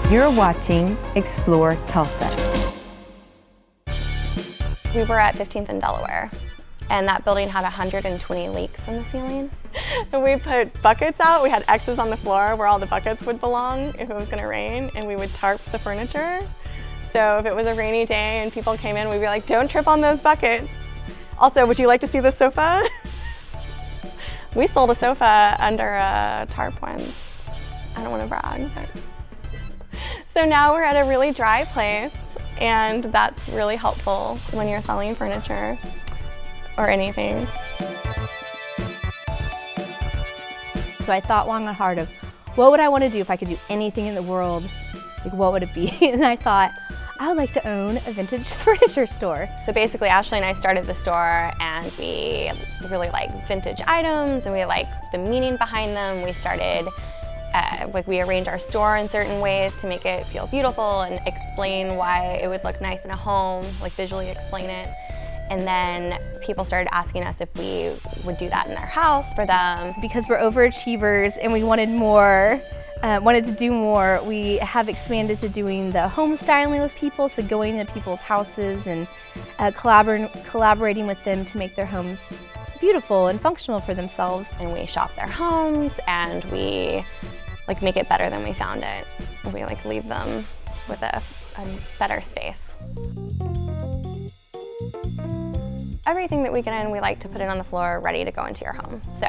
You're watching Explore Tulsa. We were at 15th and Delaware, and that building had 120 leaks in the ceiling. And we put buckets out. We had X's on the floor where all the buckets would belong if it was going to rain, and we would tarp the furniture. So if it was a rainy day and people came in, we'd be like, don't trip on those buckets. Also, would you like to see this sofa? We sold a sofa under a tarp once. I don't want to brag, but. So now we're at a really dry place, and that's really helpful when you're selling furniture or anything. So I thought long and hard of what would I want to do if I could do anything in the world, like what would it be? And I thought, I would like to own a vintage furniture store. So basically Ashley and I started the store, and we really like vintage items, and we like the meaning behind them. We started we arrange our store in certain ways to make it feel beautiful and explain why it would look nice in a home, like visually explain it. And then people started asking us if we would do that in their house for them. Because we're overachievers and we wanted more, wanted to do more, we have expanded to doing the home styling with people, so going to people's houses and collaborating with them to make their homes beautiful and functional for themselves. And we shop their homes, and we like make it better than we found it. We like leave them with a better space. Everything that we get in, we like to put it on the floor ready to go into your home. So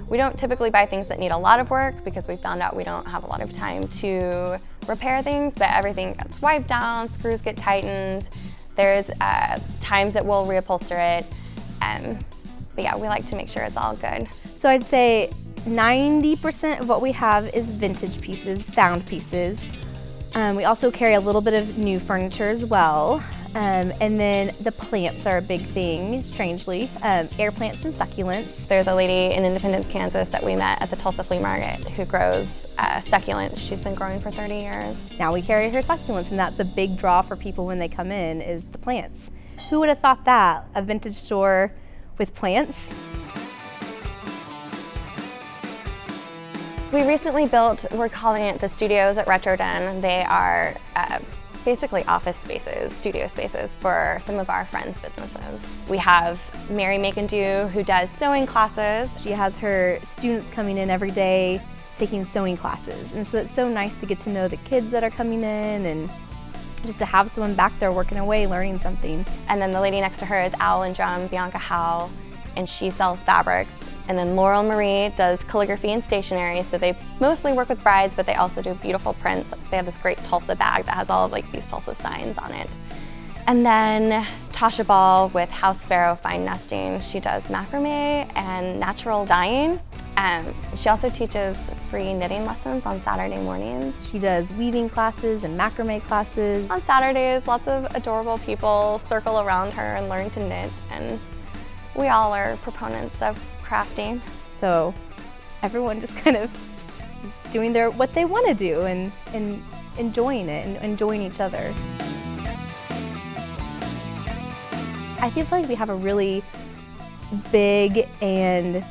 we don't typically buy things that need a lot of work because we found out we don't have a lot of time to repair things, but everything gets wiped down, screws get tightened. There's times that we'll reupholster it. But yeah, we like to make sure it's all good. So I'd say 90% of what we have is vintage pieces, found pieces. We also carry a little bit of new furniture as well. And then the plants are a big thing, strangely. Air plants and succulents. There's a lady in Independence, Kansas that we met at the Tulsa Flea Market who grows succulents. She's been growing for 30 years. Now we carry her succulents, and that's a big draw for people when they come in, is the plants. Who would have thought that? A vintage store with plants? We recently built, we're calling it the studios at Retro Den. They are basically office spaces, studio spaces for some of our friends' businesses. We have Mary Make and Do, who does sewing classes. She has her students coming in every day taking sewing classes. And so it's so nice to get to know the kids that are coming in, and just to have someone back there working away, learning something. And then the lady next to her is Owl and Drum, Bianca Howe, and she sells fabrics. And then Laurel Marie does calligraphy and stationery, so they mostly work with brides, but they also do beautiful prints. They have this great Tulsa bag that has all of like these Tulsa signs on it. And then Tasha Ball with House Sparrow Fine Nesting. She does macrame and natural dyeing. She also teaches free knitting lessons on Saturday mornings. She does weaving classes and macrame classes. On Saturdays, lots of adorable people circle around her and learn to knit, and we all are proponents of crafting. So everyone just kind of doing what they want to do and enjoying it and enjoying each other. I feel like we have a really big and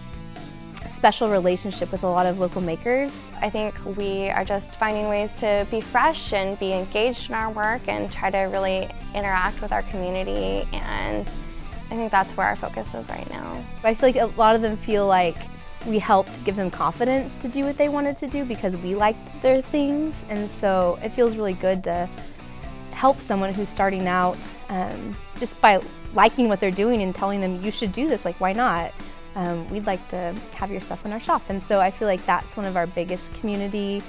special relationship with a lot of local makers. I think we are just finding ways to be fresh and be engaged in our work and try to really interact with our community, and I think that's where our focus is right now. I feel like a lot of them feel like we helped give them confidence to do what they wanted to do because we liked their things, and so it feels really good to help someone who's starting out just by liking what they're doing and telling them you should do this, like why not? We'd like to have your stuff in our shop, and so I feel like that's one of our biggest community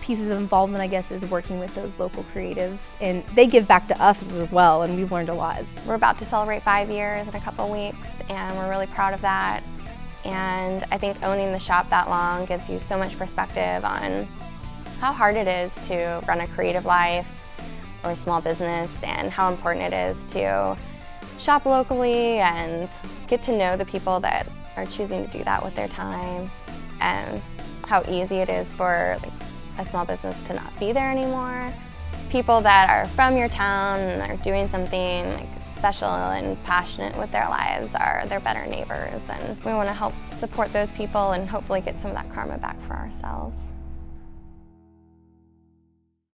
pieces of involvement, I guess, is working with those local creatives, and they give back to us as well, and we've learned a lot. We're about to celebrate 5 years in a couple weeks, and we're really proud of that. And I think owning the shop that long gives you so much perspective on how hard it is to run a creative life or a small business, and how important it is to shop locally and get to know the people that are choosing to do that with their time, and how easy it is for a small business to not be there anymore. People that are from your town and are doing something special and passionate with their lives they're better neighbors, and we want to help support those people and hopefully get some of that karma back for ourselves.